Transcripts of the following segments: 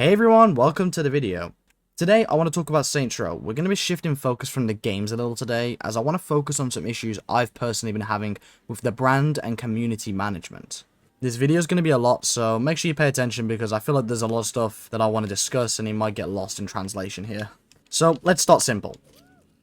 Hey everyone, welcome to the video. Today I want to talk about Saints Row. We're going to be shifting focus from the games a little today, as I want to focus on some issues I've personally been having with the brand and community management. This video is going to be a lot, so make sure you pay attention because I feel like there's a lot of stuff that I want to discuss and it might get lost in translation here. So let's start simple.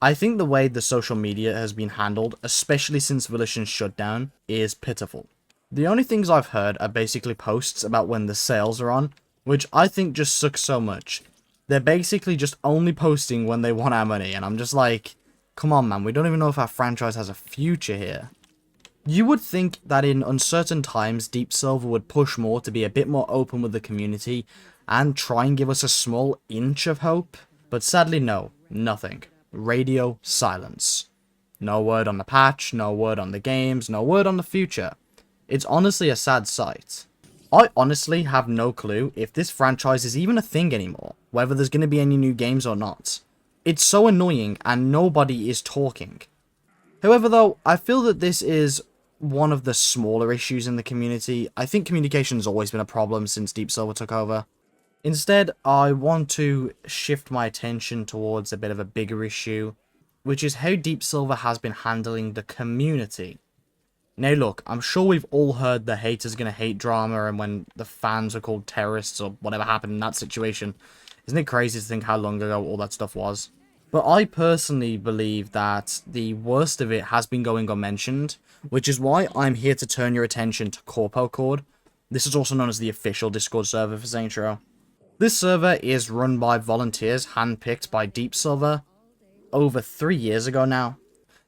I think the way the social media has been handled, especially since Volition's shutdown, is pitiful. The only things I've heard are basically posts about when the sales are on, which I think just sucks so much. They're basically just only posting when they want our money, and I'm just like, come on man, we don't even know if our franchise has a future here. You would think that in uncertain times, Deep Silver would push more to be a bit more open with the community, and try and give us a small inch of hope, but sadly no, nothing. Radio silence. No word on the patch, no word on the games, no word on the future. It's honestly a sad sight. I honestly have no clue if this franchise is even a thing anymore, whether there's going to be any new games or not. It's so annoying and nobody is talking. However though, I feel that this is one of the smaller issues in the community. I think communication's always been a problem since Deep Silver took over. Instead, I want to shift my attention towards a bit of a bigger issue, which is how Deep Silver has been handling the community. Now look, I'm sure we've all heard the haters gonna hate drama and when the fans are called terrorists or whatever happened in that situation. Isn't it crazy to think how long ago all that stuff was? But I personally believe that the worst of it has been going unmentioned, which is why I'm here to turn your attention to Corpo Cord. This is also known as the official Discord server for Saints Row. This server is run by volunteers handpicked by Deep Silver over 3 years ago now.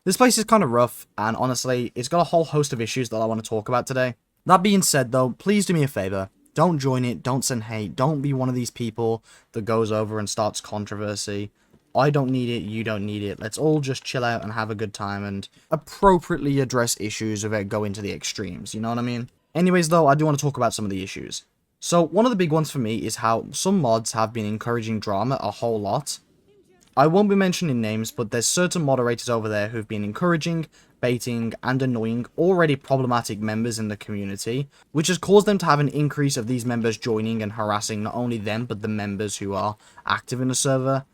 This place is kind of rough, and honestly, it's got a whole host of issues that I want to talk about today. That being said though, please do me a favor. Don't join it, don't send hate, don't be one of these people that goes over and starts controversy. I don't need it, you don't need it. Let's all just chill out and have a good time and appropriately address issues without going to the extremes, you know what I mean? Anyways though, I do want to talk about some of the issues. So, one of the big ones for me is how some mods have been encouraging drama a whole lot. I won't be mentioning names, but there's certain moderators over there who've been encouraging, baiting, and annoying already problematic members in the community, which has caused them to have an increase of these members joining and harassing not only them, but the members who are active in the server.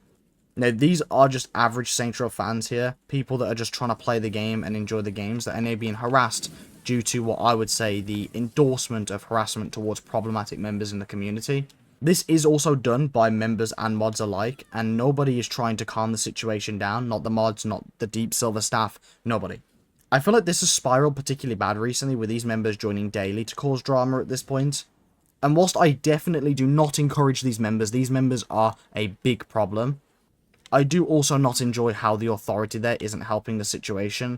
Now, these are just average Saints Row fans here, people that are just trying to play the game and enjoy the games, that are now being harassed due to what I would say the endorsement of harassment towards problematic members in the community. This is also done by members and mods alike, and nobody is trying to calm the situation down, not the mods, not the Deep Silver staff, nobody. I feel like this has spiraled particularly bad recently with these members joining daily to cause drama at this point. And whilst I definitely do not encourage these members are a big problem, I do also not enjoy how the authority there isn't helping the situation.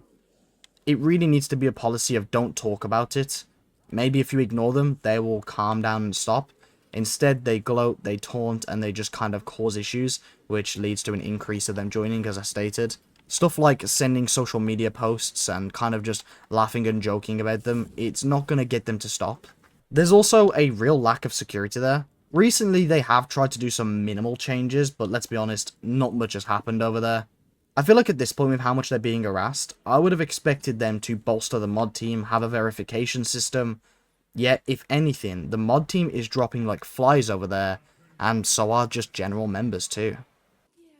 It really needs to be a policy of don't talk about it. Maybe if you ignore them, they will calm down and stop. Instead, they gloat, they taunt, and they just kind of cause issues, which leads to an increase of them joining, as I stated. Stuff like sending social media posts and kind of just laughing and joking about them, it's not going to get them to stop. There's also a real lack of security there. Recently, they have tried to do some minimal changes, but let's be honest, not much has happened over there. I feel like at this point, with how much they're being harassed, I would have expected them to bolster the mod team, have a verification system. Yet, if anything, the mod team is dropping like flies over there, and so are just general members too.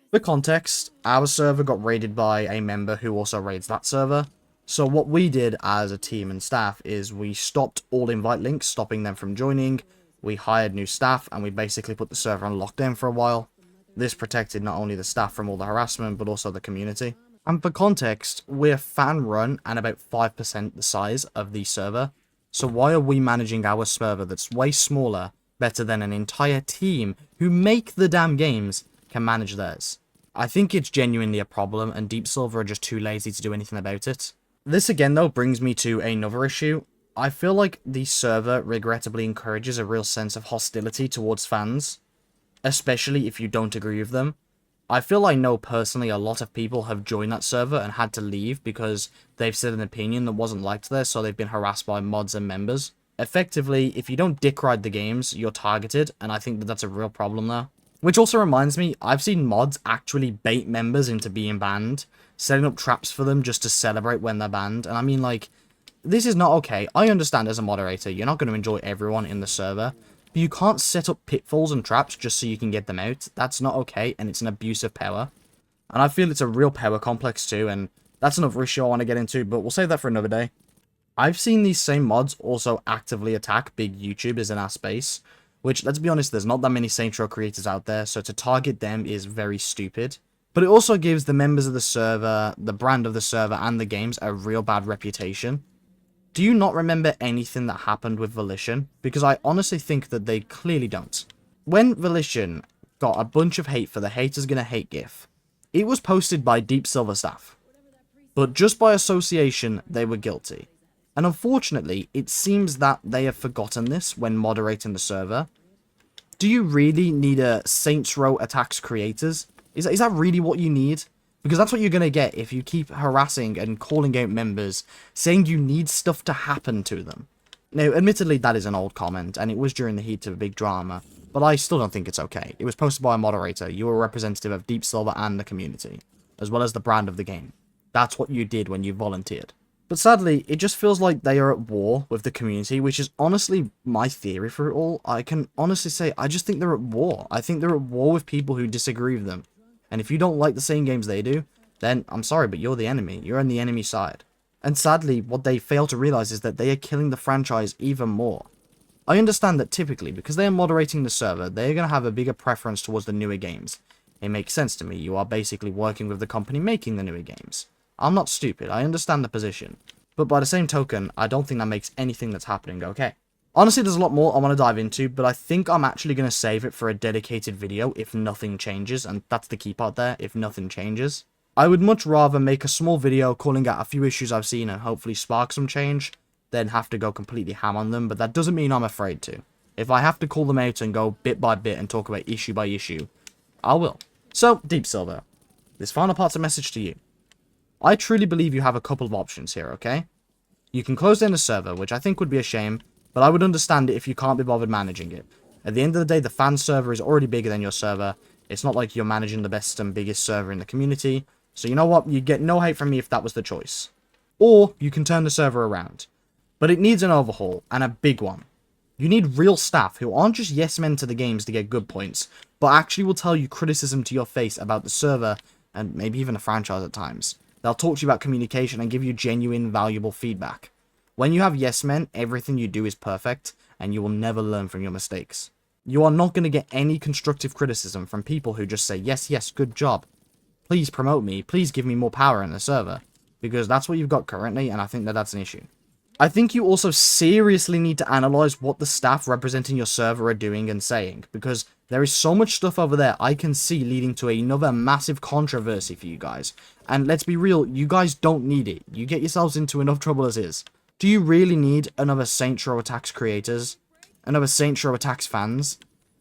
For context, our server got raided by a member who also raids that server. So what we did as a team and staff is we stopped all invite links, stopping them from joining. We hired new staff, and we basically put the server on lockdown for a while. This protected not only the staff from all the harassment, but also the community. And for context, we're fan-run and about 5% the size of the server. So why are we managing our server that's way smaller, better than an entire team who make the damn games can manage theirs? I think it's genuinely a problem, and Deep Silver are just too lazy to do anything about it. This again though brings me to another issue. I feel like the server regrettably encourages a real sense of hostility towards fans, especially if you don't agree with them. I feel I know personally a lot of people have joined that server and had to leave because they've said an opinion that wasn't liked there, so they've been harassed by mods and members. Effectively, if you don't dick ride the games, you're targeted, and I think that that's a real problem there. Which also reminds me, I've seen mods actually bait members into being banned, setting up traps for them just to celebrate when they're banned, and I mean like, this is not okay. I understand as a moderator, you're not going to enjoy everyone in the server, But you can't set up pitfalls and traps just so you can get them out. That's not okay, and it's an abuse of power. And I feel it's a real power complex too, and that's another issue I want to get into, but we'll save that for another day. I've seen these same mods also actively attack big YouTubers in our space, which, let's be honest, there's not that many Saints Row creators out there, so to target them is very stupid. But it also gives the members of the server, the brand of the server, and the games a real bad reputation. Do you not remember anything that happened with Volition? Because I honestly think that they clearly don't. When Volition got a bunch of hate for the haters gonna hate gif, it was posted by Deep Silver staff. But just by association, they were guilty. And unfortunately, it seems that they have forgotten this when moderating the server. Do you really need a Saints Row attacks creators? Is that really what you need? Because that's what you're going to get if you keep harassing and calling out members, saying you need stuff to happen to them. Now, admittedly, that is an old comment, and it was during the heat of a big drama, but I still don't think it's okay. It was posted by a moderator. You were a representative of Deep Silver and the community, as well as the brand of the game. That's what you did when you volunteered. But sadly, it just feels like they are at war with the community, which is honestly my theory for it all. I can honestly say, I just think they're at war. I think they're at war with people who disagree with them. And if you don't like the same games they do, then I'm sorry, but you're the enemy. You're on the enemy side. And sadly, what they fail to realize is that they are killing the franchise even more. I understand that typically, because they are moderating the server, they're going to have a bigger preference towards the newer games. It makes sense to me. You are basically working with the company making the newer games. I'm not stupid. I understand the position. But by the same token, I don't think that makes anything that's happening okay. Honestly, there's a lot more I want to dive into, but I think I'm actually going to save it for a dedicated video if nothing changes, and that's the key part there, if nothing changes. I would much rather make a small video calling out a few issues I've seen and hopefully spark some change, than have to go completely ham on them, but that doesn't mean I'm afraid to. If I have to call them out and go bit by bit and talk about issue by issue, I will. So, Deep Silver, this final part's a message to you. I truly believe you have a couple of options here, okay? You can close down the server, which I think would be a shame, but I would understand it if you can't be bothered managing it. At the end of the day, the fan server is already bigger than your server. It's not like you're managing the best and biggest server in the community. So you know what? You get no hate from me if that was the choice. Or you can turn the server around. But it needs an overhaul, and a big one. You need real staff who aren't just yes men to the games to get good points, but actually will tell you criticism to your face about the server, and maybe even the franchise at times. They'll talk to you about communication and give you genuine, valuable feedback. When you have yes men, everything you do is perfect, and you will never learn from your mistakes. You are not going to get any constructive criticism from people who just say, yes, yes, good job. Please promote me, please give me more power in the server. Because that's what you've got currently, and I think that that's an issue. I think you also seriously need to analyze what the staff representing your server are doing and saying, because there is so much stuff over there I can see leading to another massive controversy for you guys. And let's be real, you guys don't need it. You get yourselves into enough trouble as is. Do you really need another Saints Row Attacks creators? Another Saints Row Attacks fans?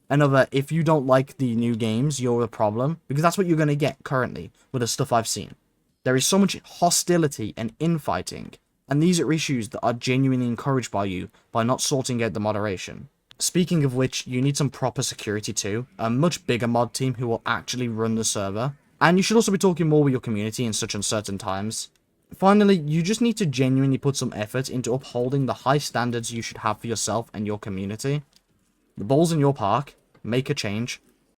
Another, if you don't like the new games, you're the problem? Because that's what you're going to get currently with the stuff I've seen. There is so much hostility and infighting, and these are issues that are genuinely encouraged by you by not sorting out the moderation. Speaking of which, you need some proper security too, a much bigger mod team who will actually run the server, and you should also be talking more with your community in such uncertain times. Finally, you just need to genuinely put some effort into upholding the high standards you should have for yourself and your community. The ball's in your park, make a change,